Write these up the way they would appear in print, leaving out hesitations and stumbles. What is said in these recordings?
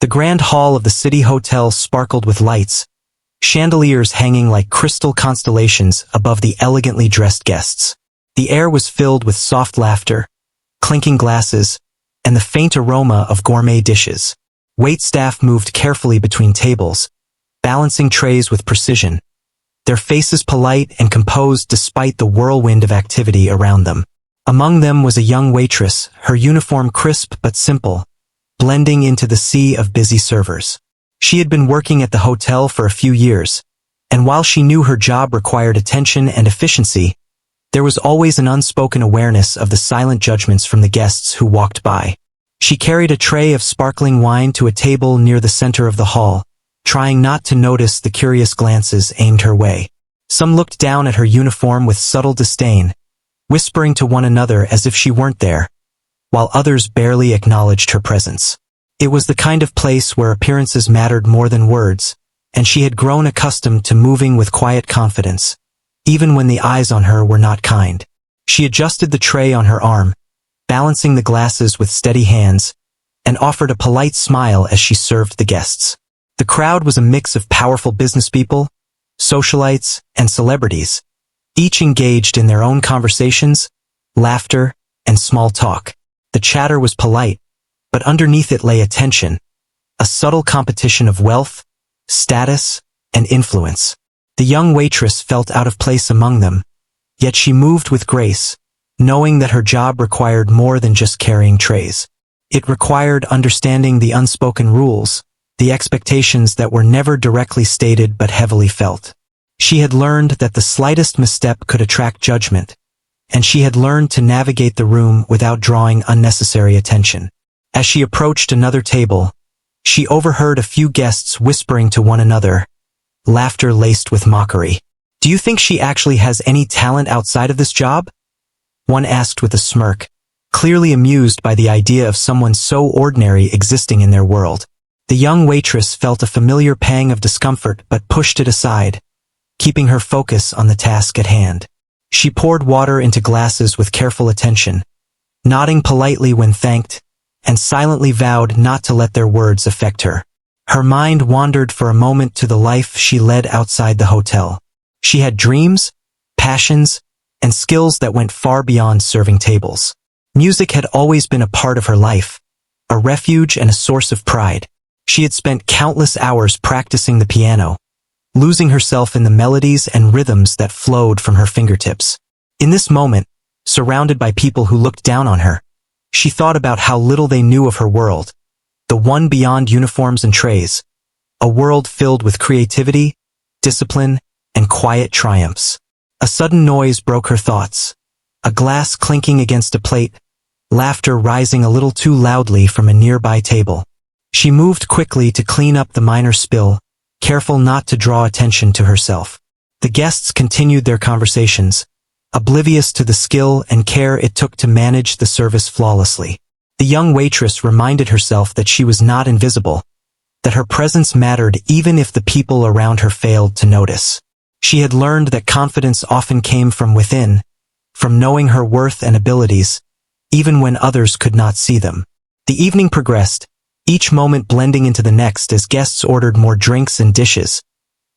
The grand hall of the city hotel sparkled with lights, chandeliers hanging like crystal constellations above the elegantly dressed guests. The air was filled with soft laughter, clinking glasses, and the faint aroma of gourmet dishes. Waitstaff moved carefully between tables, balancing trays with precision, their faces polite and composed despite the whirlwind of activity around them. Among them was a young waitress, her uniform crisp but simple, blending into the sea of busy servers. She had been working at the hotel for a few years, and while she knew her job required attention and efficiency, there was always an unspoken awareness of the silent judgments from the guests who walked by. She carried a tray of sparkling wine to a table near the center of the hall, trying not to notice the curious glances aimed her way. Some looked down at her uniform with subtle disdain, whispering to one another as if she weren't there, while others barely acknowledged her presence. It was the kind of place where appearances mattered more than words, and she had grown accustomed to moving with quiet confidence, even when the eyes on her were not kind. She adjusted the tray on her arm, balancing the glasses with steady hands, and offered a polite smile as she served the guests. The crowd was a mix of powerful businesspeople, socialites, and celebrities, each engaged in their own conversations, laughter, and small talk. The chatter was polite, but underneath it lay a tension, a subtle competition of wealth, status, and influence. The young waitress felt out of place among them, yet she moved with grace, knowing that her job required more than just carrying trays. It required understanding the unspoken rules, the expectations that were never directly stated but heavily felt. She had learned that the slightest misstep could attract judgment, and she had learned to navigate the room without drawing unnecessary attention. As she approached another table, she overheard a few guests whispering to one another, laughter laced with mockery. "Do you think she actually has any talent outside of this job?" one asked with a smirk, clearly amused by the idea of someone so ordinary existing in their world. The young waitress felt a familiar pang of discomfort but pushed it aside, keeping her focus on the task at hand. She poured water into glasses with careful attention, nodding politely when thanked, and silently vowed not to let their words affect her. Her mind wandered for a moment to the life she led outside the hotel. She had dreams, passions, and skills that went far beyond serving tables. Music had always been a part of her life, a refuge and a source of pride. She had spent countless hours practicing the piano, losing herself in the melodies and rhythms that flowed from her fingertips. In this moment, surrounded by people who looked down on her, she thought about how little they knew of her world, the one beyond uniforms and trays, a world filled with creativity, discipline, and quiet triumphs. A sudden noise broke her thoughts, a glass clinking against a plate, laughter rising a little too loudly from a nearby table. She moved quickly to clean up the minor spill, careful not to draw attention to herself. The guests continued their conversations, oblivious to the skill and care it took to manage the service flawlessly. The young waitress reminded herself that she was not invisible, that her presence mattered even if the people around her failed to notice. She had learned that confidence often came from within, from knowing her worth and abilities, even when others could not see them. The evening progressed, each moment blending into the next as guests ordered more drinks and dishes,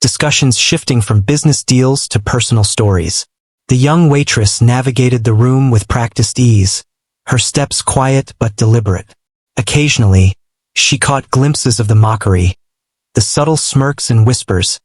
discussions shifting from business deals to personal stories. The young waitress navigated the room with practiced ease, her steps quiet but deliberate. Occasionally, she caught glimpses of the mockery, the subtle smirks and whispers,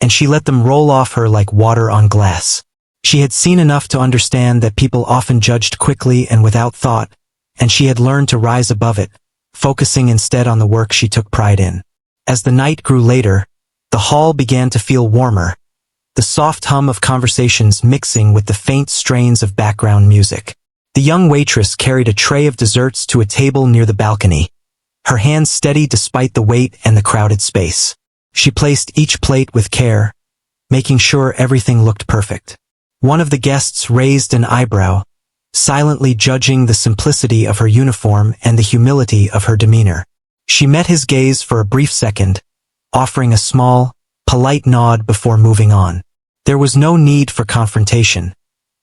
and she let them roll off her like water on glass. She had seen enough to understand that people often judged quickly and without thought, and she had learned to rise above it, focusing instead on the work she took pride in. As the night grew later, the hall began to feel warmer, the soft hum of conversations mixing with the faint strains of background music. The young waitress carried a tray of desserts to a table near the balcony, her hands steady despite the weight and the crowded space. She placed each plate with care, making sure everything looked perfect. One of the guests raised an eyebrow, silently judging the simplicity of her uniform and the humility of her demeanor. She met his gaze for a brief second, offering a small, polite nod before moving on. There was no need for confrontation.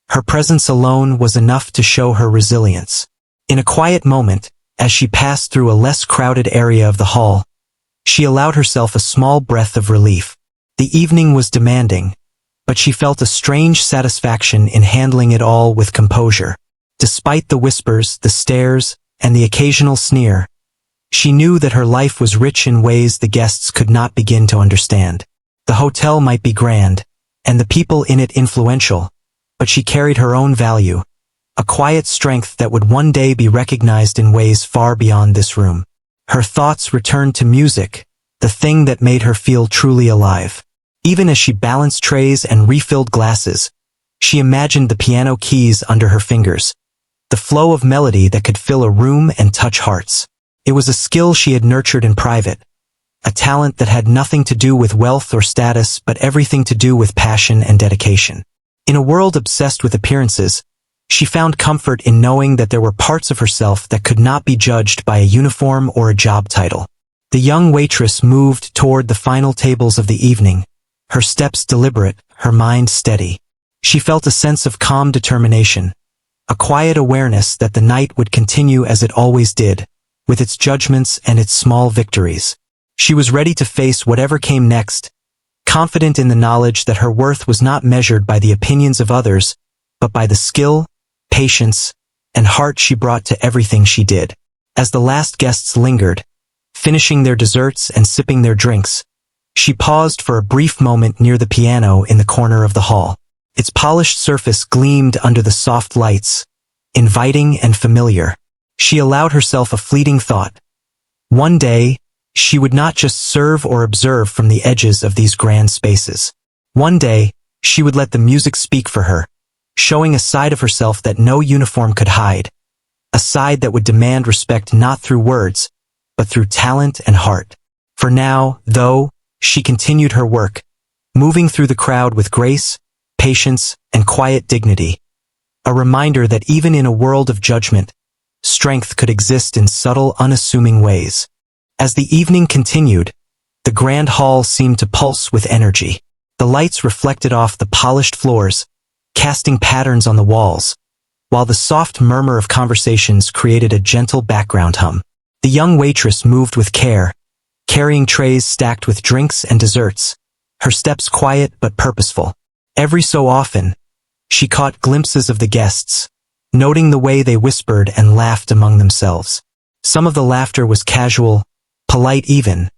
Her presence alone was enough to show her resilience. In a quiet moment, as she passed through a less crowded area of the hall, She allowed herself a small breath of relief. The evening was demanding, but she felt a strange satisfaction in handling it all with composure. Despite the whispers, the stares, and the occasional sneer, she knew that her life was rich in ways the guests could not begin to understand. The hotel might be grand, and the people in it influential, but she carried her own value, a quiet strength that would one day be recognized in ways far beyond this room. Her thoughts returned to music, the thing that made her feel truly alive. Even as she balanced trays and refilled glasses, she imagined the piano keys under her fingers, the flow of melody that could fill a room and touch hearts. It was a skill she had nurtured in private, a talent that had nothing to do with wealth or status but everything to do with passion and dedication. In a world obsessed with appearances, she found comfort in knowing that there were parts of herself that could not be judged by a uniform or a job title. The young waitress moved toward the final tables of the evening, her steps deliberate, her mind steady. She felt a sense of calm determination, a quiet awareness that the night would continue as it always did, with its judgments and its small victories. She was ready to face whatever came next, confident in the knowledge that her worth was not measured by the opinions of others, but by the skill, patience, and heart she brought to everything she did. As the last guests lingered, finishing their desserts and sipping their drinks, she paused for a brief moment near the piano in the corner of the hall. Its polished surface gleamed under the soft lights, inviting and familiar. She allowed herself a fleeting thought. One day, she would not just serve or observe from the edges of these grand spaces. One day, she would let the music speak for her, showing a side of herself that no uniform could hide, a side that would demand respect not through words, but through talent and heart. For now, though, she continued her work, moving through the crowd with grace, patience, and quiet dignity, a reminder that even in a world of judgment, strength could exist in subtle, unassuming ways. As the evening continued, the grand hall seemed to pulse with energy. The lights reflected off the polished floors, casting patterns on the walls, while the soft murmur of conversations created a gentle background hum. The young waitress moved with care, carrying trays stacked with drinks and desserts, her steps quiet but purposeful. Every so often, she caught glimpses of the guests, noting the way they whispered and laughed among themselves. Some of the laughter was casual, polite even,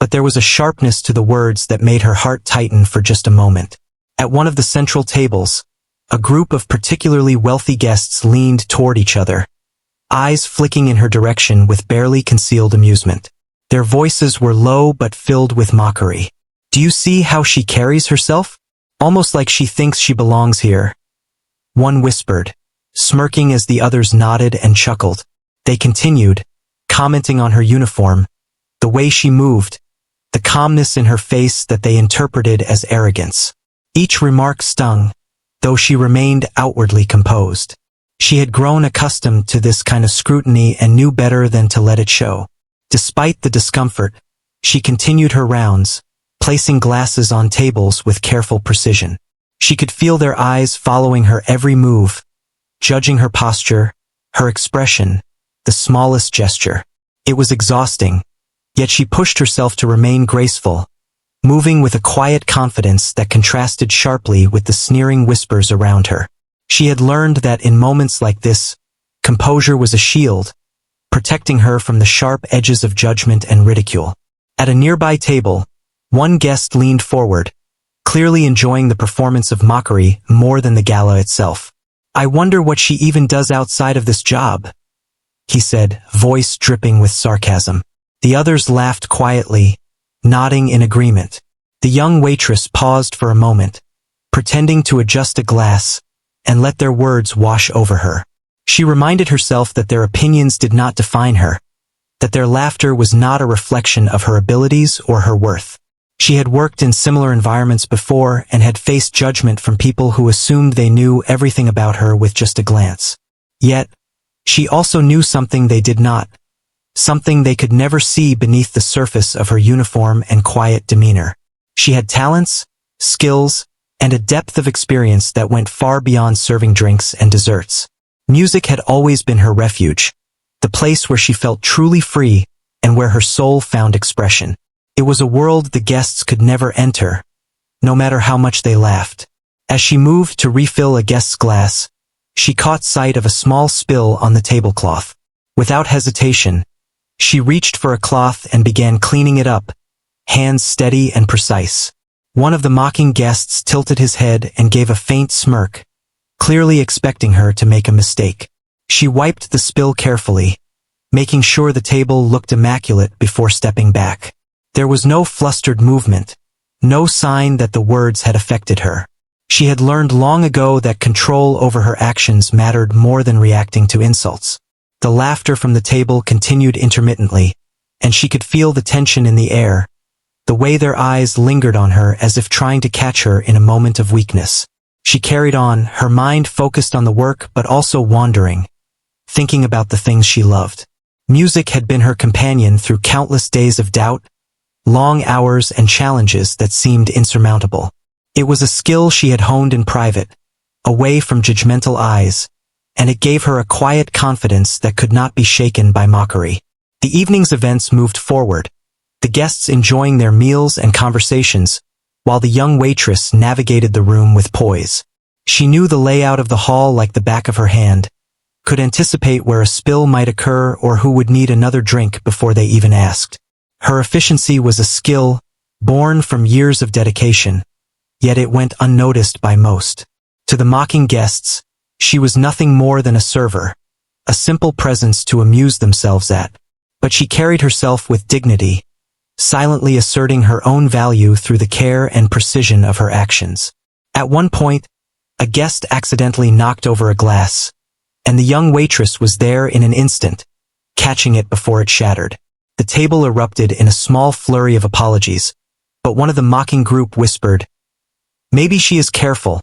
but there was a sharpness to the words that made her heart tighten for just a moment. At one of the central tables, a group of particularly wealthy guests leaned toward each other, eyes flicking in her direction with barely concealed amusement. Their voices were low but filled with mockery. "Do you see how she carries herself? Almost like she thinks she belongs here," one whispered, smirking as the others nodded and chuckled. They continued, commenting on her uniform, the way she moved, the calmness in her face that they interpreted as arrogance. Each remark stung, though she remained outwardly composed. She had grown accustomed to this kind of scrutiny and knew better than to let it show. Despite the discomfort, she continued her rounds, placing glasses on tables with careful precision. She could feel their eyes following her every move, judging her posture, her expression, the smallest gesture. It was exhausting, yet she pushed herself to remain graceful, moving with a quiet confidence that contrasted sharply with the sneering whispers around her. She had learned that in moments like this, composure was a shield, protecting her from the sharp edges of judgment and ridicule. At a nearby table, one guest leaned forward, clearly enjoying the performance of mockery more than the gala itself. "I wonder what she even does outside of this job," he said, voice dripping with sarcasm. The others laughed quietly, nodding in agreement. The young waitress paused for a moment, pretending to adjust a glass, and let their words wash over her. She reminded herself that their opinions did not define her, that their laughter was not a reflection of her abilities or her worth. She had worked in similar environments before and had faced judgment from people who assumed they knew everything about her with just a glance. Yet, she also knew something they did not, something they could never see beneath the surface of her uniform and quiet demeanor. She had talents, skills, and a depth of experience that went far beyond serving drinks and desserts. Music had always been her refuge, the place where she felt truly free and where her soul found expression. It was a world the guests could never enter, no matter how much they laughed. As she moved to refill a guest's glass, she caught sight of a small spill on the tablecloth. Without hesitation, she reached for a cloth and began cleaning it up, hands steady and precise. One of the mocking guests tilted his head and gave a faint smirk, clearly expecting her to make a mistake. She wiped the spill carefully, making sure the table looked immaculate before stepping back. There was no flustered movement, no sign that the words had affected her. She had learned long ago that control over her actions mattered more than reacting to insults. The laughter from the table continued intermittently, and she could feel the tension in the air, the way their eyes lingered on her as if trying to catch her in a moment of weakness. She carried on, her mind focused on the work but also wandering, thinking about the things she loved. Music had been her companion through countless days of doubt, long hours and challenges that seemed insurmountable. It was a skill she had honed in private, away from judgmental eyes, and it gave her a quiet confidence that could not be shaken by mockery. The evening's events moved forward, the guests enjoying their meals and conversations, while the young waitress navigated the room with poise. She knew the layout of the hall like the back of her hand, could anticipate where a spill might occur or who would need another drink before they even asked. Her efficiency was a skill born from years of dedication, yet it went unnoticed by most. To the mocking guests, she was nothing more than a server, a simple presence to amuse themselves at. But she carried herself with dignity, silently asserting her own value through the care and precision of her actions. At one point, a guest accidentally knocked over a glass, and the young waitress was there in an instant, catching it before it shattered. The table erupted in a small flurry of apologies, but one of the mocking group whispered, "Maybe she is careful,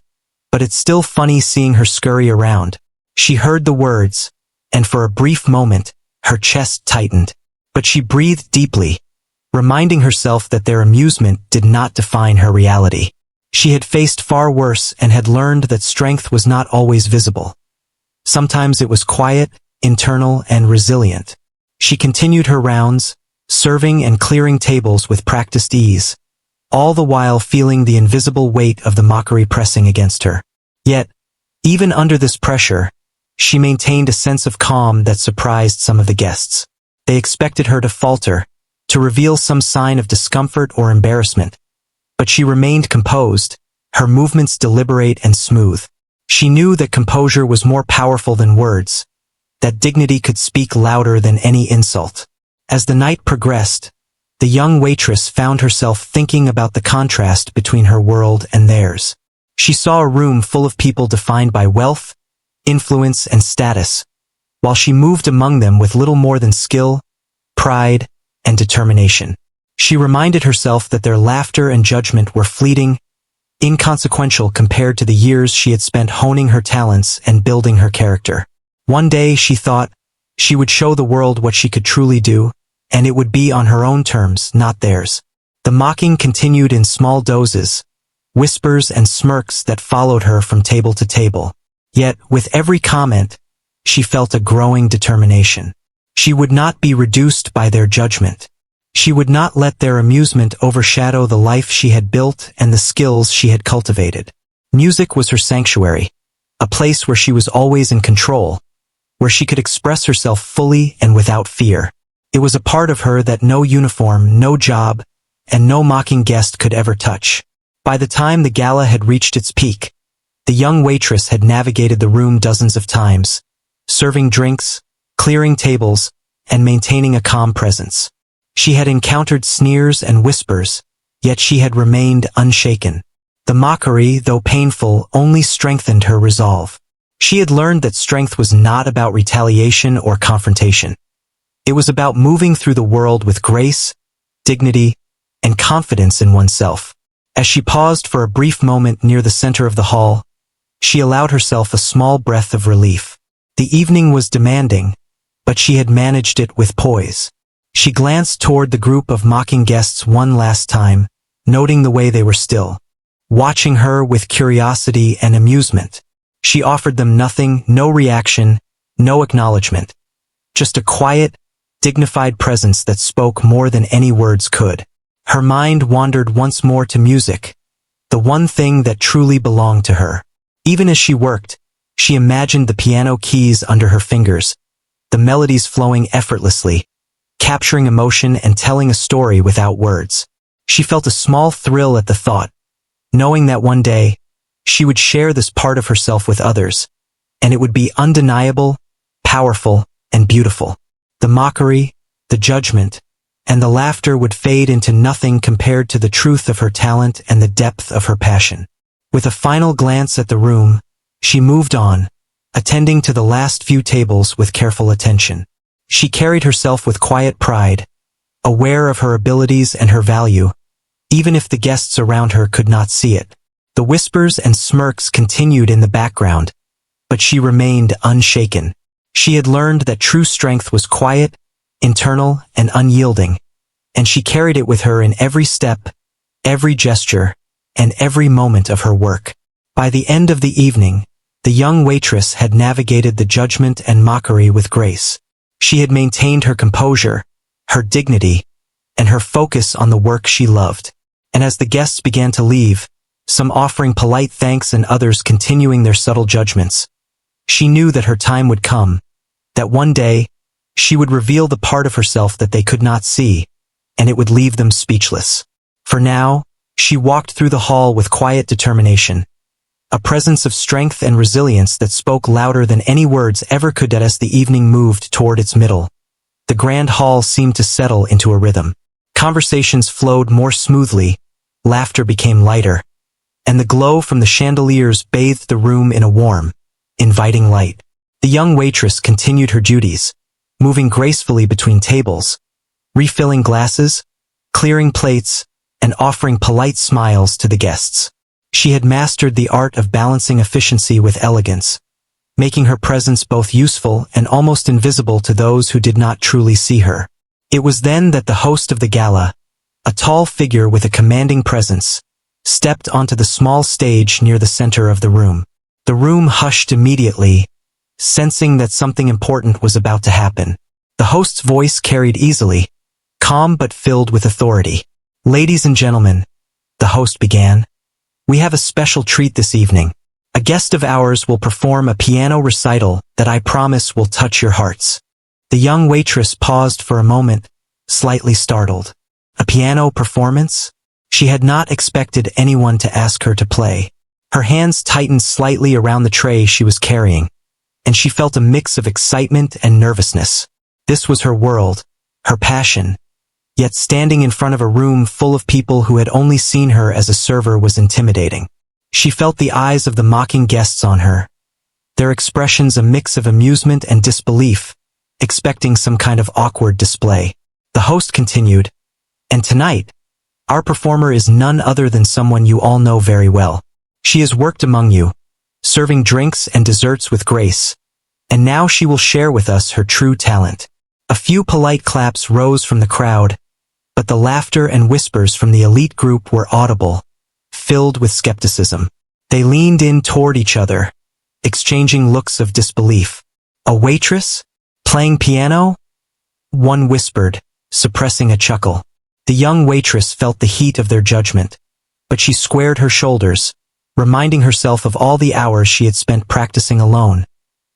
but it's still funny seeing her scurry around." She heard the words, and for a brief moment, her chest tightened. But she breathed deeply, reminding herself that their amusement did not define her reality. She had faced far worse and had learned that strength was not always visible. Sometimes it was quiet, internal, and resilient. She continued her rounds, serving and clearing tables with practiced ease, all the while feeling the invisible weight of the mockery pressing against her. Yet, even under this pressure, she maintained a sense of calm that surprised some of the guests. They expected her to falter, to reveal some sign of discomfort or embarrassment. But she remained composed, her movements deliberate and smooth. She knew that composure was more powerful than words, that dignity could speak louder than any insult. As the night progressed, the young waitress found herself thinking about the contrast between her world and theirs. She saw a room full of people defined by wealth, influence, and status, while she moved among them with little more than skill, pride, and determination. She reminded herself that their laughter and judgment were fleeting, inconsequential compared to the years she had spent honing her talents and building her character. One day, she thought, she would show the world what she could truly do, and it would be on her own terms, not theirs. The mocking continued in small doses, whispers and smirks that followed her from table to table. Yet, with every comment, she felt a growing determination. She would not be reduced by their judgment. She would not let their amusement overshadow the life she had built and the skills she had cultivated. Music was her sanctuary, a place where she was always in control, where she could express herself fully and without fear. It was a part of her that no uniform, no job, and no mocking guest could ever touch. By the time the gala had reached its peak, the young waitress had navigated the room dozens of times, serving drinks, clearing tables, and maintaining a calm presence. She had encountered sneers and whispers, yet she had remained unshaken. The mockery, though painful, only strengthened her resolve. She had learned that strength was not about retaliation or confrontation. It was about moving through the world with grace, dignity, and confidence in oneself. As she paused for a brief moment near the center of the hall, she allowed herself a small breath of relief. The evening was demanding, but she had managed it with poise. She glanced toward the group of mocking guests one last time, noting the way they were still, watching her with curiosity and amusement. She offered them nothing, no reaction, no acknowledgement. Just a quiet, dignified presence that spoke more than any words could. Her mind wandered once more to music, the one thing that truly belonged to her. Even as she worked, she imagined the piano keys under her fingers, the melodies flowing effortlessly, capturing emotion and telling a story without words. She felt a small thrill at the thought, knowing that one day, she would share this part of herself with others, and it would be undeniable, powerful, and beautiful. The mockery, the judgment, and the laughter would fade into nothing compared to the truth of her talent and the depth of her passion. With a final glance at the room, she moved on, attending to the last few tables with careful attention. She carried herself with quiet pride, aware of her abilities and her value, even if the guests around her could not see it. The whispers and smirks continued in the background, but she remained unshaken. She had learned that true strength was quiet, internal, and unyielding, and she carried it with her in every step, every gesture, and every moment of her work. By the end of the evening, the young waitress had navigated the judgment and mockery with grace. She had maintained her composure, her dignity, and her focus on the work she loved. And as the guests began to leave, some offering polite thanks and others continuing their subtle judgments, she knew that her time would come, that one day, she would reveal the part of herself that they could not see, and it would leave them speechless. For now, she walked through the hall with quiet determination, a presence of strength and resilience that spoke louder than any words ever could. As the evening moved toward its middle, the grand hall seemed to settle into a rhythm. Conversations flowed more smoothly, laughter became lighter, and the glow from the chandeliers bathed the room in a warm, inviting light. The young waitress continued her duties, moving gracefully between tables, refilling glasses, clearing plates, and offering polite smiles to the guests. She had mastered the art of balancing efficiency with elegance, making her presence both useful and almost invisible to those who did not truly see her. It was then that the host of the gala, a tall figure with a commanding presence, stepped onto the small stage near the center of the room. The room hushed immediately, sensing that something important was about to happen. The host's voice carried easily, calm but filled with authority. "Ladies and gentlemen," the host began, "we have a special treat this evening. A guest of ours will perform a piano recital that I promise will touch your hearts." The young waitress paused for a moment, slightly startled. A piano performance? She had not expected anyone to ask her to play. Her hands tightened slightly around the tray she was carrying, and she felt a mix of excitement and nervousness. This was her world, her passion, yet standing in front of a room full of people who had only seen her as a server was intimidating. She felt the eyes of the mocking guests on her, their expressions a mix of amusement and disbelief, expecting some kind of awkward display. The host continued, "And tonight, our performer is none other than someone you all know very well. She has worked among you, serving drinks and desserts with grace, and now she will share with us her true talent." A few polite claps rose from the crowd, but the laughter and whispers from the elite group were audible, filled with skepticism. They leaned in toward each other, exchanging looks of disbelief. "A waitress? Playing piano?" one whispered, suppressing a chuckle. The young waitress felt the heat of their judgment, but she squared her shoulders, reminding herself of all the hours she had spent practicing alone,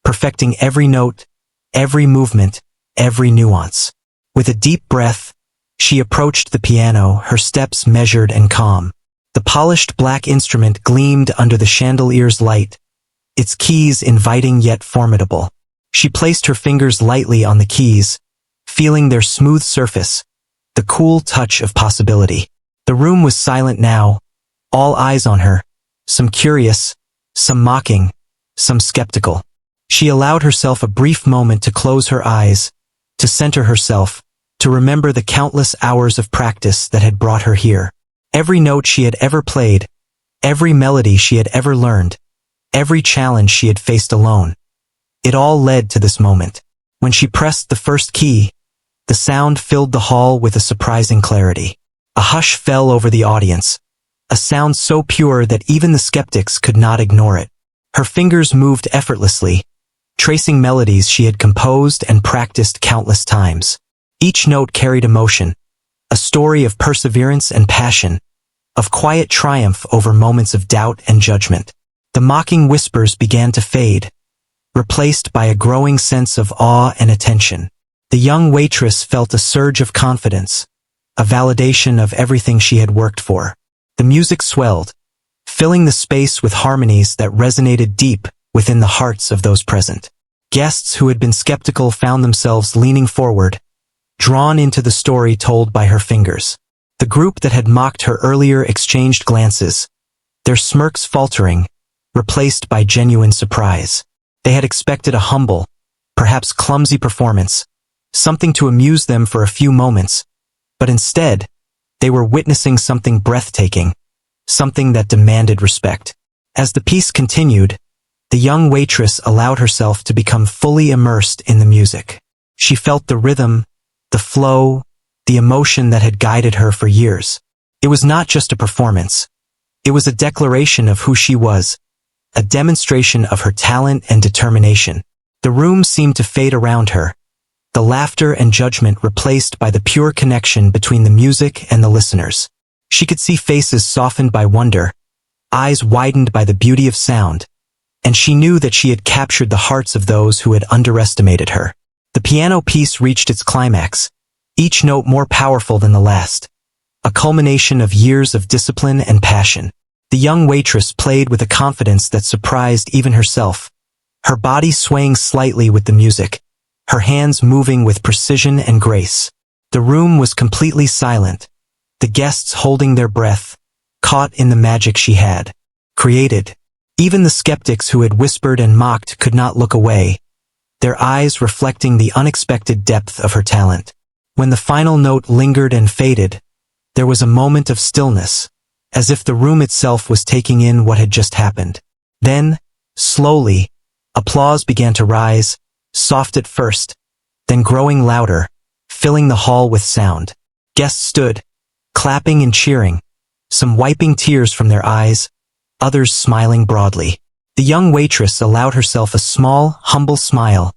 perfecting every note, every movement, every nuance. With a deep breath, she approached the piano, her steps measured and calm. The polished black instrument gleamed under the chandelier's light, its keys inviting yet formidable. She placed her fingers lightly on the keys, feeling their smooth surface, the cool touch of possibility. The room was silent now, all eyes on her, some curious, some mocking, some skeptical. She allowed herself a brief moment to close her eyes, to center herself, to remember the countless hours of practice that had brought her here. Every note she had ever played, every melody she had ever learned, every challenge she had faced alone. It all led to this moment. When she pressed the first key, the sound filled the hall with a surprising clarity. A hush fell over the audience, a sound so pure that even the skeptics could not ignore it. Her fingers moved effortlessly, tracing melodies she had composed and practiced countless times. Each note carried emotion, a story of perseverance and passion, of quiet triumph over moments of doubt and judgment. The mocking whispers began to fade, replaced by a growing sense of awe and attention. The young waitress felt a surge of confidence, a validation of everything she had worked for. The music swelled, filling the space with harmonies that resonated deep within the hearts of those present. Guests who had been skeptical found themselves leaning forward, drawn into the story told by her fingers. The group that had mocked her earlier exchanged glances, their smirks faltering, replaced by genuine surprise. They had expected a humble, perhaps clumsy performance, something to amuse them for a few moments, but instead, they were witnessing something breathtaking, something that demanded respect. As the piece continued, the young waitress allowed herself to become fully immersed in the music. She felt the rhythm, the flow, the emotion that had guided her for years. It was not just a performance. It was a declaration of who she was, a demonstration of her talent and determination. The room seemed to fade around her, the laughter and judgment replaced by the pure connection between the music and the listeners. She could see faces softened by wonder, eyes widened by the beauty of sound, and she knew that she had captured the hearts of those who had underestimated her. The piano piece reached its climax, each note more powerful than the last, a culmination of years of discipline and passion. The young waitress played with a confidence that surprised even herself, her body swaying slightly with the music, her hands moving with precision and grace. The room was completely silent, the guests holding their breath, caught in the magic she had created. Even the skeptics who had whispered and mocked could not look away, their eyes reflecting the unexpected depth of her talent. When the final note lingered and faded, there was a moment of stillness, as if the room itself was taking in what had just happened. Then, slowly, applause began to rise, soft at first, then growing louder, filling the hall with sound. Guests stood, clapping and cheering, some wiping tears from their eyes, others smiling broadly. The young waitress allowed herself a small, humble smile,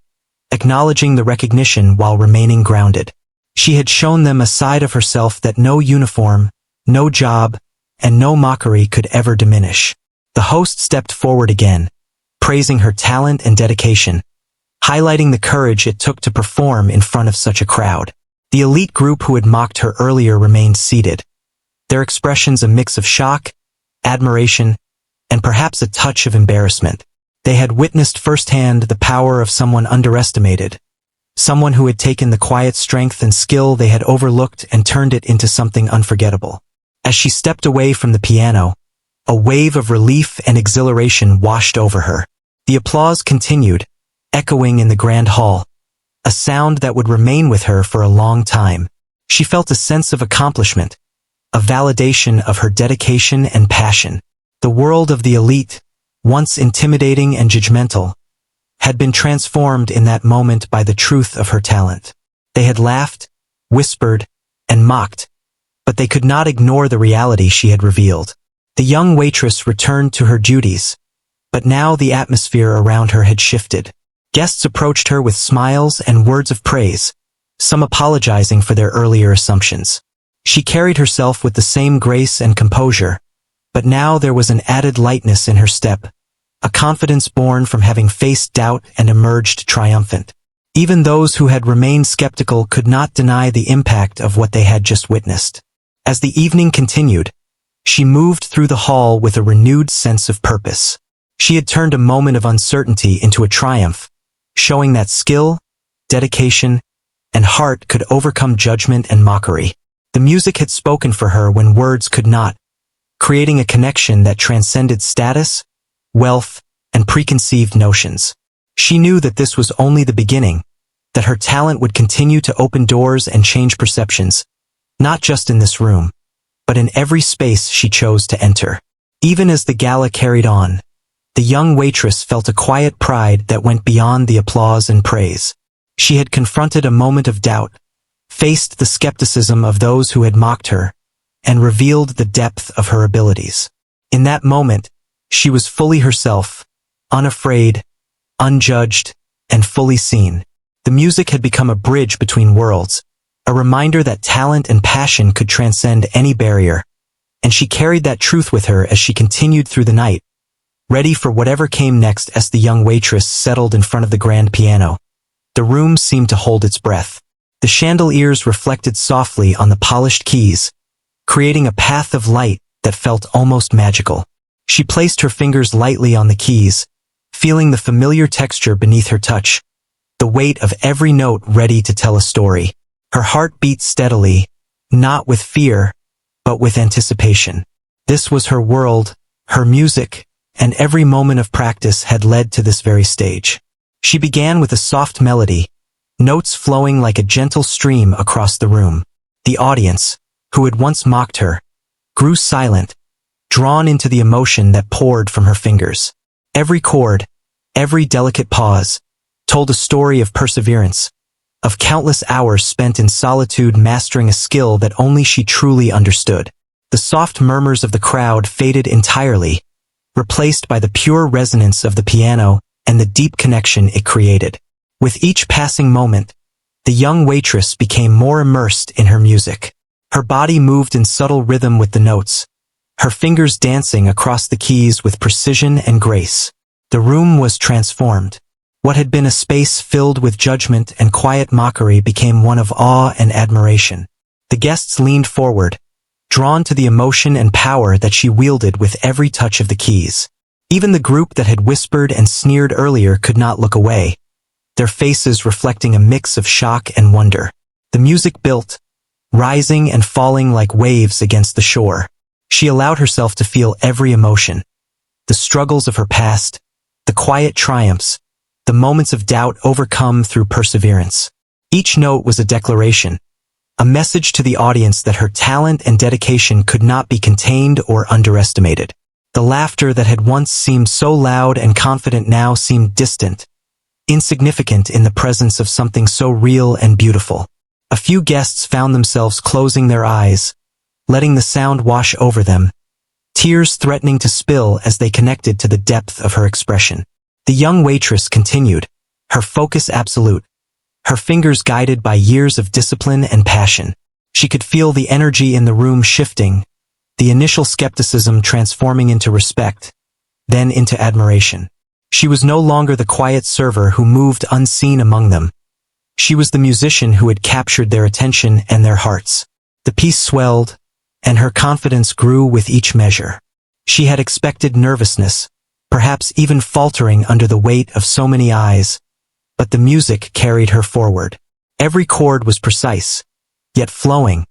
acknowledging the recognition while remaining grounded. She had shown them a side of herself that no uniform, no job, and no mockery could ever diminish. The host stepped forward again, praising her talent and dedication, highlighting the courage it took to perform in front of such a crowd. The elite group who had mocked her earlier remained seated, their expressions a mix of shock, admiration, and perhaps a touch of embarrassment. They had witnessed firsthand the power of someone underestimated, someone who had taken the quiet strength and skill they had overlooked and turned it into something unforgettable. As she stepped away from the piano, a wave of relief and exhilaration washed over her. The applause continued, echoing in the grand hall, a sound that would remain with her for a long time. She felt a sense of accomplishment, a validation of her dedication and passion. The world of the elite, once intimidating and judgmental, had been transformed in that moment by the truth of her talent. They had laughed, whispered, and mocked, but they could not ignore the reality she had revealed. The young waitress returned to her duties, but now the atmosphere around her had shifted. Guests approached her with smiles and words of praise, some apologizing for their earlier assumptions. She carried herself with the same grace and composure, but now there was an added lightness in her step, a confidence born from having faced doubt and emerged triumphant. Even those who had remained skeptical could not deny the impact of what they had just witnessed. As the evening continued, she moved through the hall with a renewed sense of purpose. She had turned a moment of uncertainty into a triumph, showing that skill, dedication, and heart could overcome judgment and mockery. The music had spoken for her when words could not, creating a connection that transcended status, wealth, and preconceived notions. She knew that this was only the beginning, that her talent would continue to open doors and change perceptions, not just in this room, but in every space she chose to enter. Even as the gala carried on, the young waitress felt a quiet pride that went beyond the applause and praise. She had confronted a moment of doubt, faced the skepticism of those who had mocked her, and revealed the depth of her abilities. In that moment, she was fully herself, unafraid, unjudged, and fully seen. The music had become a bridge between worlds, a reminder that talent and passion could transcend any barrier, and she carried that truth with her as she continued through the night, ready for whatever came next. As the young waitress settled in front of the grand piano, the room seemed to hold its breath. The chandeliers reflected softly on the polished keys, creating a path of light that felt almost magical. She placed her fingers lightly on the keys, feeling the familiar texture beneath her touch, the weight of every note ready to tell a story. Her heart beat steadily, not with fear, but with anticipation. This was her world, her music, and every moment of practice had led to this very stage. She began with a soft melody, notes flowing like a gentle stream across the room. The audience, who had once mocked her, grew silent, drawn into the emotion that poured from her fingers. Every chord, every delicate pause, told a story of perseverance, of countless hours spent in solitude mastering a skill that only she truly understood. The soft murmurs of the crowd faded entirely, replaced by the pure resonance of the piano and the deep connection it created. With each passing moment, the young waitress became more immersed in her music. Her body moved in subtle rhythm with the notes, her fingers dancing across the keys with precision and grace. The room was transformed. What had been a space filled with judgment and quiet mockery became one of awe and admiration. The guests leaned forward, drawn to the emotion and power that she wielded with every touch of the keys. Even the group that had whispered and sneered earlier could not look away, their faces reflecting a mix of shock and wonder. The music built, rising and falling like waves against the shore. She allowed herself to feel every emotion, the struggles of her past, the quiet triumphs, the moments of doubt overcome through perseverance. Each note was a declaration, a message to the audience that her talent and dedication could not be contained or underestimated. The laughter that had once seemed so loud and confident now seemed distant, insignificant in the presence of something so real and beautiful. A few guests found themselves closing their eyes, letting the sound wash over them, tears threatening to spill as they connected to the depth of her expression. The young waitress continued, her focus absolute, her fingers guided by years of discipline and passion. She could feel the energy in the room shifting, the initial skepticism transforming into respect, then into admiration. She was no longer the quiet server who moved unseen among them. She was the musician who had captured their attention and their hearts. The piece swelled, and her confidence grew with each measure. She had expected nervousness, perhaps even faltering under the weight of so many eyes, but the music carried her forward. Every chord was precise, yet flowing,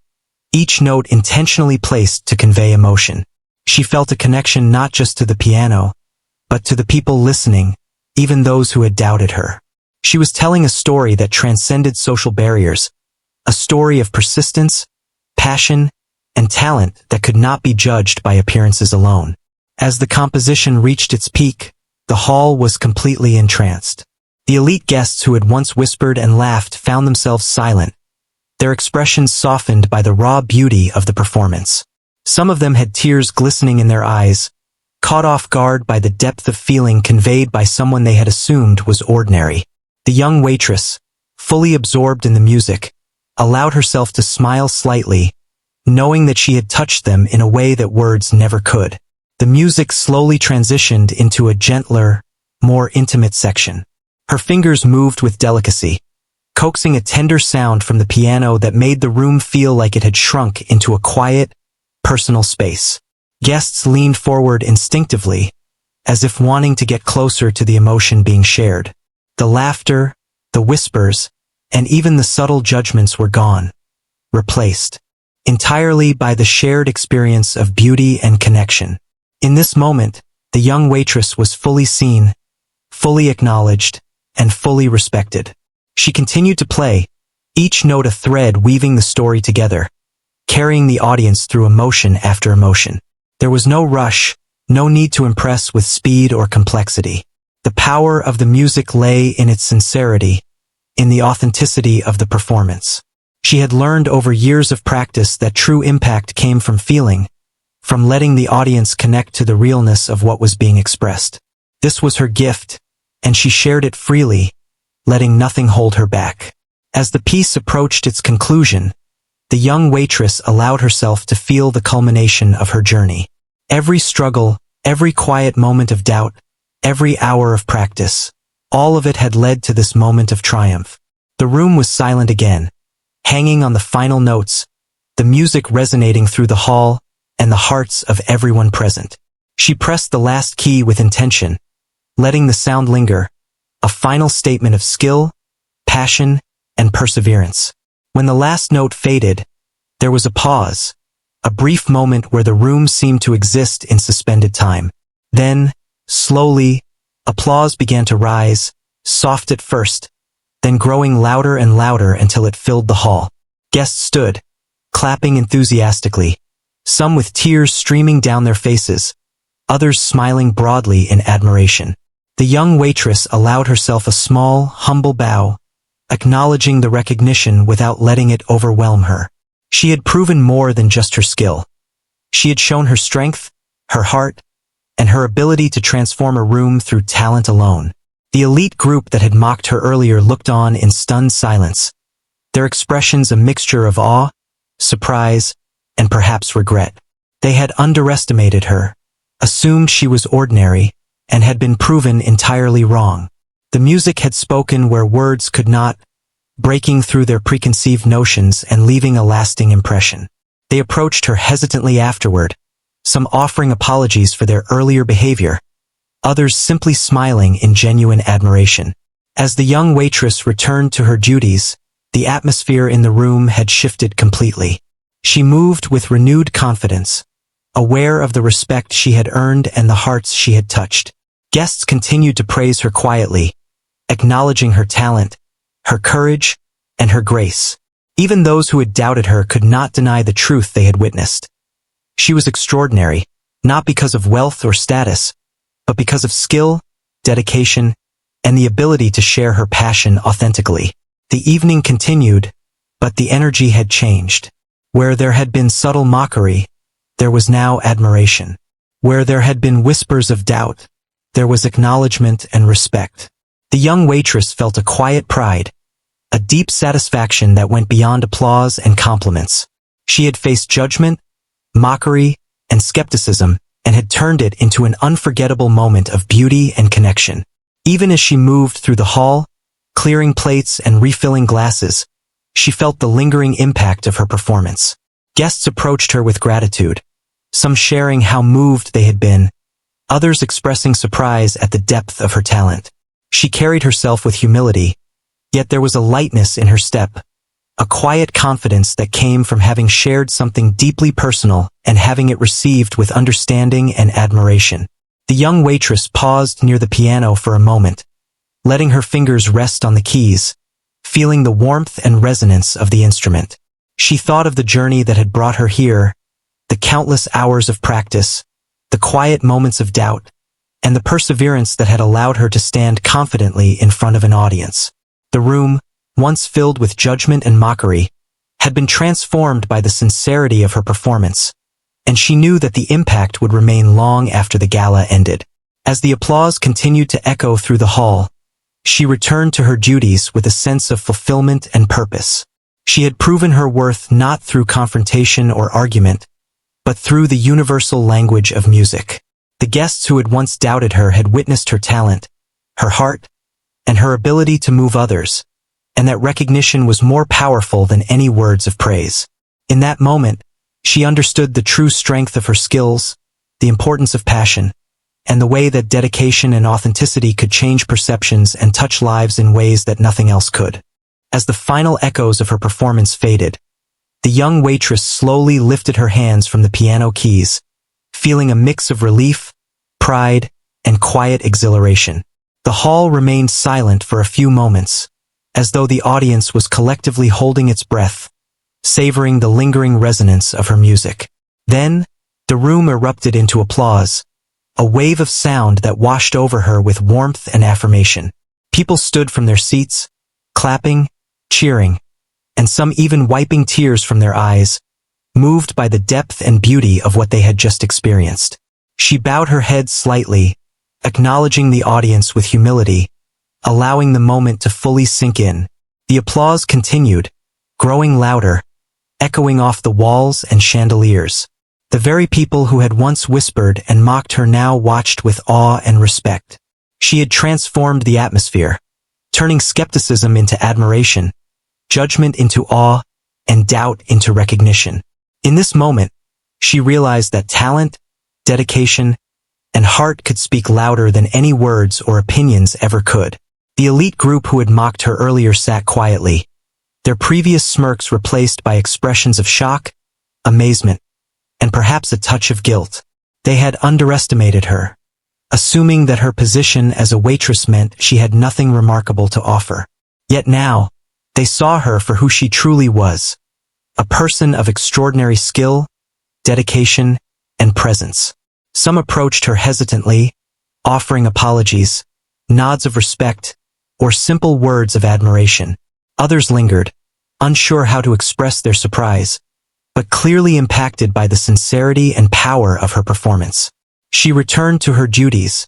each note intentionally placed to convey emotion. She felt a connection not just to the piano, but to the people listening, even those who had doubted her. She was telling a story that transcended social barriers, a story of persistence, passion, and talent that could not be judged by appearances alone. As the composition reached its peak, the hall was completely entranced. The elite guests who had once whispered and laughed found themselves silent, their expressions softened by the raw beauty of the performance. Some of them had tears glistening in their eyes, caught off guard by the depth of feeling conveyed by someone they had assumed was ordinary. The young waitress, fully absorbed in the music, allowed herself to smile slightly, knowing that she had touched them in a way that words never could. The music slowly transitioned into a gentler, more intimate section. Her fingers moved with delicacy, coaxing a tender sound from the piano that made the room feel like it had shrunk into a quiet, personal space. Guests leaned forward instinctively, as if wanting to get closer to the emotion being shared. The laughter, the whispers, and even the subtle judgments were gone, replaced entirely by the shared experience of beauty and connection. In this moment, the young waitress was fully seen, fully acknowledged, and fully respected. She continued to play, each note a thread weaving the story together, carrying the audience through emotion after emotion. There was no rush, no need to impress with speed or complexity. The power of the music lay in its sincerity, in the authenticity of the performance. She had learned over years of practice that true impact came from feeling, from letting the audience connect to the realness of what was being expressed. This was her gift, and she shared it freely, letting nothing hold her back. As the piece approached its conclusion, the young waitress allowed herself to feel the culmination of her journey. Every struggle, every quiet moment of doubt, every hour of practice, all of it had led to this moment of triumph. The room was silent again, hanging on the final notes, the music resonating through the hall and the hearts of everyone present. She pressed the last key with intention, letting the sound linger, a final statement of skill, passion, and perseverance. When the last note faded, there was a pause, a brief moment where the room seemed to exist in suspended time. Then, slowly, applause began to rise, soft at first, then growing louder and louder until it filled the hall. Guests stood, clapping enthusiastically, some with tears streaming down their faces, others smiling broadly in admiration. The young waitress allowed herself a small, humble bow, acknowledging the recognition without letting it overwhelm her. She had proven more than just her skill. She had shown her strength, her heart, and her ability to transform a room through talent alone. The elite group that had mocked her earlier looked on in stunned silence, their expressions a mixture of awe, surprise, and perhaps regret. They had underestimated her, assumed she was ordinary, and had been proven entirely wrong. The music had spoken where words could not, breaking through their preconceived notions and leaving a lasting impression. They approached her hesitantly afterward, some offering apologies for their earlier behavior, others simply smiling in genuine admiration. As the young waitress returned to her duties, the atmosphere in the room had shifted completely. She moved with renewed confidence, aware of the respect she had earned and the hearts she had touched. Guests continued to praise her quietly, acknowledging her talent, her courage, and her grace. Even those who had doubted her could not deny the truth they had witnessed. She was extraordinary, not because of wealth or status, but because of skill, dedication, and the ability to share her passion authentically. The evening continued, but the energy had changed. Where there had been subtle mockery, there was now admiration. Where there had been whispers of doubt, there was acknowledgement and respect. The young waitress felt a quiet pride, a deep satisfaction that went beyond applause and compliments. She had faced judgment, mockery, and skepticism, and had turned it into an unforgettable moment of beauty and connection. Even as she moved through the hall, clearing plates and refilling glasses, she felt the lingering impact of her performance. Guests approached her with gratitude, some sharing how moved they had been, others expressing surprise at the depth of her talent. She carried herself with humility, yet there was a lightness in her step, a quiet confidence that came from having shared something deeply personal and having it received with understanding and admiration. The young waitress paused near the piano for a moment, letting her fingers rest on the keys, feeling the warmth and resonance of the instrument. She thought of the journey that had brought her here, the countless hours of practice, the quiet moments of doubt, and the perseverance that had allowed her to stand confidently in front of an audience. The room, once filled with judgment and mockery, had been transformed by the sincerity of her performance, and she knew that the impact would remain long after the gala ended. As the applause continued to echo through the hall, she returned to her duties with a sense of fulfillment and purpose. She had proven her worth not through confrontation or argument, but through the universal language of music. The guests who had once doubted her had witnessed her talent, her heart, and her ability to move others, and that recognition was more powerful than any words of praise. In that moment, she understood the true strength of her skills, the importance of passion, and the way that dedication and authenticity could change perceptions and touch lives in ways that nothing else could. As the final echoes of her performance faded, the young waitress slowly lifted her hands from the piano keys, feeling a mix of relief, pride, and quiet exhilaration. The hall remained silent for a few moments, as though the audience was collectively holding its breath, savoring the lingering resonance of her music. Then, the room erupted into applause, a wave of sound that washed over her with warmth and affirmation. People stood from their seats, clapping, cheering, and some even wiping tears from their eyes, moved by the depth and beauty of what they had just experienced. She bowed her head slightly, acknowledging the audience with humility, allowing the moment to fully sink in. The applause continued, growing louder, echoing off the walls and chandeliers. The very people who had once whispered and mocked her now watched with awe and respect. She had transformed the atmosphere, turning skepticism into admiration, judgment into awe, and doubt into recognition. In this moment, she realized that talent, dedication, and heart could speak louder than any words or opinions ever could. The elite group who had mocked her earlier sat quietly, their previous smirks replaced by expressions of shock, amazement, and perhaps a touch of guilt. They had underestimated her, assuming that her position as a waitress meant she had nothing remarkable to offer. Yet now, they saw her for who she truly was, a person of extraordinary skill, dedication, and presence. Some approached her hesitantly, offering apologies, nods of respect, or simple words of admiration. Others lingered, unsure how to express their surprise, but clearly impacted by the sincerity and power of her performance. She returned to her duties,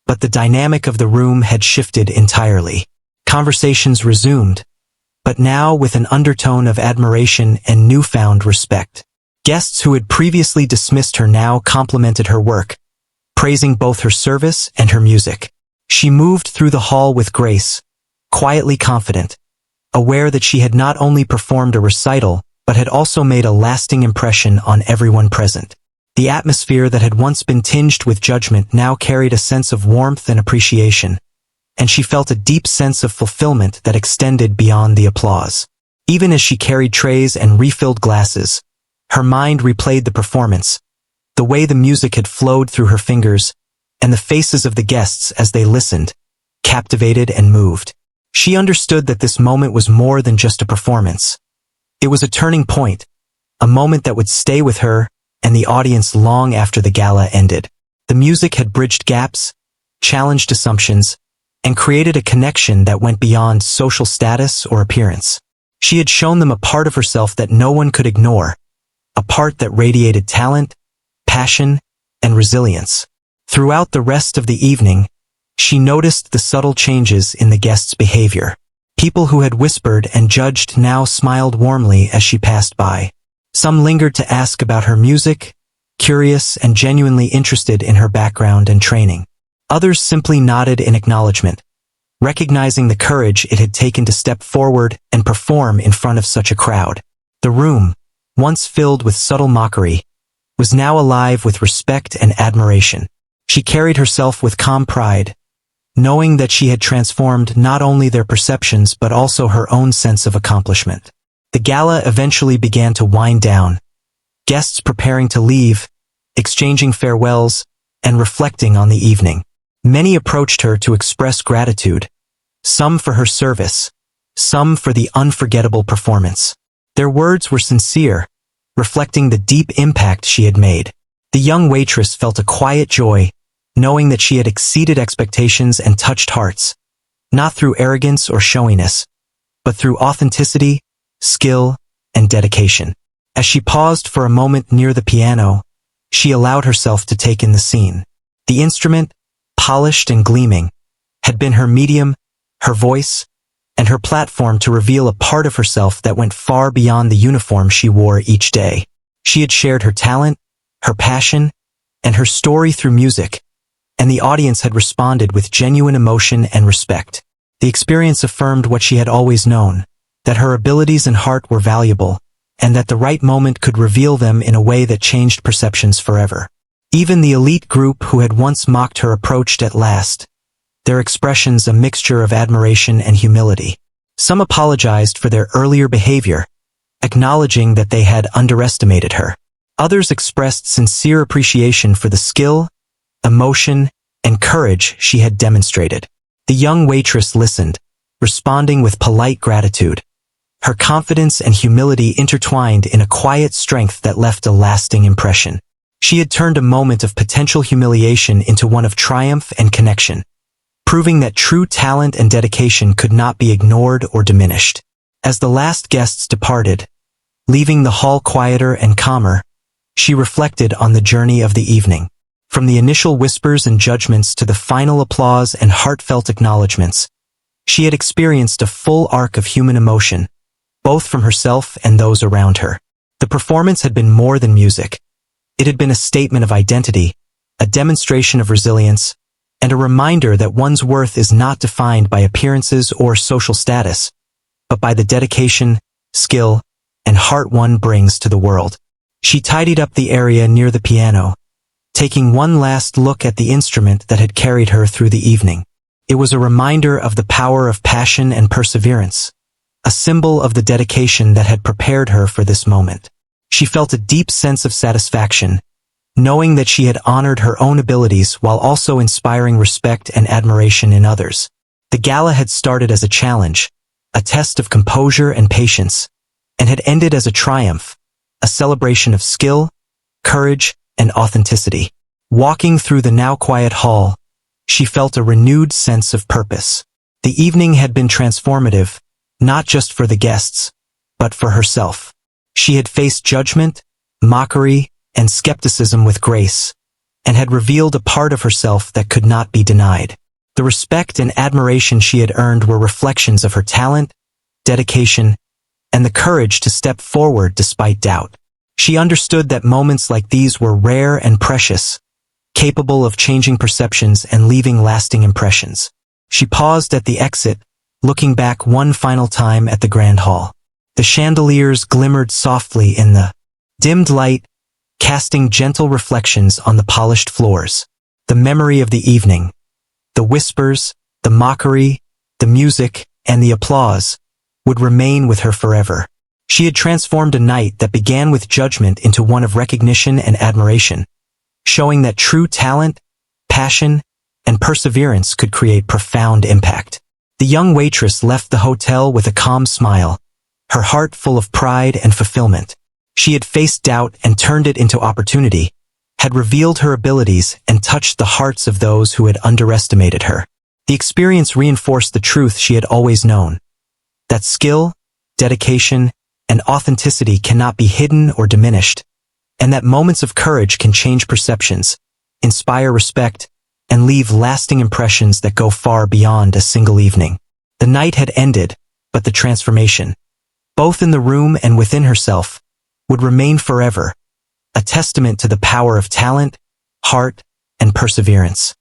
but the dynamic of the room had shifted entirely. Conversations resumed, but now with an undertone of admiration and newfound respect. Guests who had previously dismissed her now complimented her work, praising both her service and her music. She moved through the hall with grace, quietly confident, aware that she had not only performed a recital, but had also made a lasting impression on everyone present. The atmosphere that had once been tinged with judgment now carried a sense of warmth and appreciation, and she felt a deep sense of fulfillment that extended beyond the applause. Even as she carried trays and refilled glasses, her mind replayed the performance, the way the music had flowed through her fingers, and the faces of the guests as they listened, captivated and moved. She understood that this moment was more than just a performance. It was a turning point, a moment that would stay with her and the audience long after the gala ended. The music had bridged gaps, challenged assumptions, and created a connection that went beyond social status or appearance. She had shown them a part of herself that no one could ignore, a part that radiated talent, passion, and resilience. Throughout the rest of the evening, she noticed the subtle changes in the guests' behavior. People who had whispered and judged now smiled warmly as she passed by. Some lingered to ask about her music, curious and genuinely interested in her background and training. Others simply nodded in acknowledgement, recognizing the courage it had taken to step forward and perform in front of such a crowd. The room, once filled with subtle mockery, was now alive with respect and admiration. She carried herself with calm pride, knowing that she had transformed not only their perceptions but also her own sense of accomplishment. The gala eventually began to wind down, guests preparing to leave, exchanging farewells, and reflecting on the evening. Many approached her to express gratitude, some for her service, some for the unforgettable performance. Their words were sincere, reflecting the deep impact she had made. The young waitress felt a quiet joy, knowing that she had exceeded expectations and touched hearts, not through arrogance or showiness, but through authenticity, skill, and dedication. As she paused for a moment near the piano, she allowed herself to take in the scene. The instrument, polished and gleaming, had been her medium, her voice, and her platform to reveal a part of herself that went far beyond the uniform she wore each day. She had shared her talent, her passion, and her story through music, and the audience had responded with genuine emotion and respect. The experience affirmed what she had always known, that her abilities and heart were valuable, and that the right moment could reveal them in a way that changed perceptions forever. Even the elite group who had once mocked her approached at last, their expressions a mixture of admiration and humility. Some apologized for their earlier behavior, acknowledging that they had underestimated her. Others expressed sincere appreciation for the skill, emotion, and courage she had demonstrated. The young waitress listened, responding with polite gratitude. Her confidence and humility intertwined in a quiet strength that left a lasting impression. She had turned a moment of potential humiliation into one of triumph and connection, proving that true talent and dedication could not be ignored or diminished. As the last guests departed, leaving the hall quieter and calmer, she reflected on the journey of the evening. From the initial whispers and judgments to the final applause and heartfelt acknowledgments, She had experienced a full arc of human emotion, both from herself and those around her. The performance had been more than music. It had been a statement of identity, a demonstration of resilience, and a reminder that one's worth is not defined by appearances or social status, but by the dedication, skill, and heart one brings to the world. She tidied up the area near the piano, taking one last look at the instrument that had carried her through the evening. It was a reminder of the power of passion and perseverance, a symbol of the dedication that had prepared her for this moment. She felt a deep sense of satisfaction, knowing that she had honored her own abilities while also inspiring respect and admiration in others. The gala had started as a challenge, a test of composure and patience, and had ended as a triumph, a celebration of skill, courage, and authenticity. Walking through the now quiet hall, she felt a renewed sense of purpose. The evening had been transformative, not just for the guests, but for herself. She had faced judgment, mockery, and skepticism with grace, and had revealed a part of herself that could not be denied. The respect and admiration she had earned were reflections of her talent, dedication, and the courage to step forward despite doubt. She understood that moments like these were rare and precious, capable of changing perceptions and leaving lasting impressions. She paused at the exit, looking back one final time at the grand hall. The chandeliers glimmered softly in the dimmed light, casting gentle reflections on the polished floors. The memory of the evening, the whispers, the mockery, the music, and the applause, would remain with her forever. She had transformed a night that began with judgment into one of recognition and admiration, showing that true talent, passion, and perseverance could create profound impact. The young waitress left the hotel with a calm smile, her heart full of pride and fulfillment. She had faced doubt and turned it into opportunity, had revealed her abilities and touched the hearts of those who had underestimated her. The experience reinforced the truth she had always known, that skill, dedication, and authenticity cannot be hidden or diminished, and that moments of courage can change perceptions, inspire respect, and leave lasting impressions that go far beyond a single evening. The night had ended, but the transformation, both in the room and within herself, would remain forever, a testament to the power of talent, heart, and perseverance.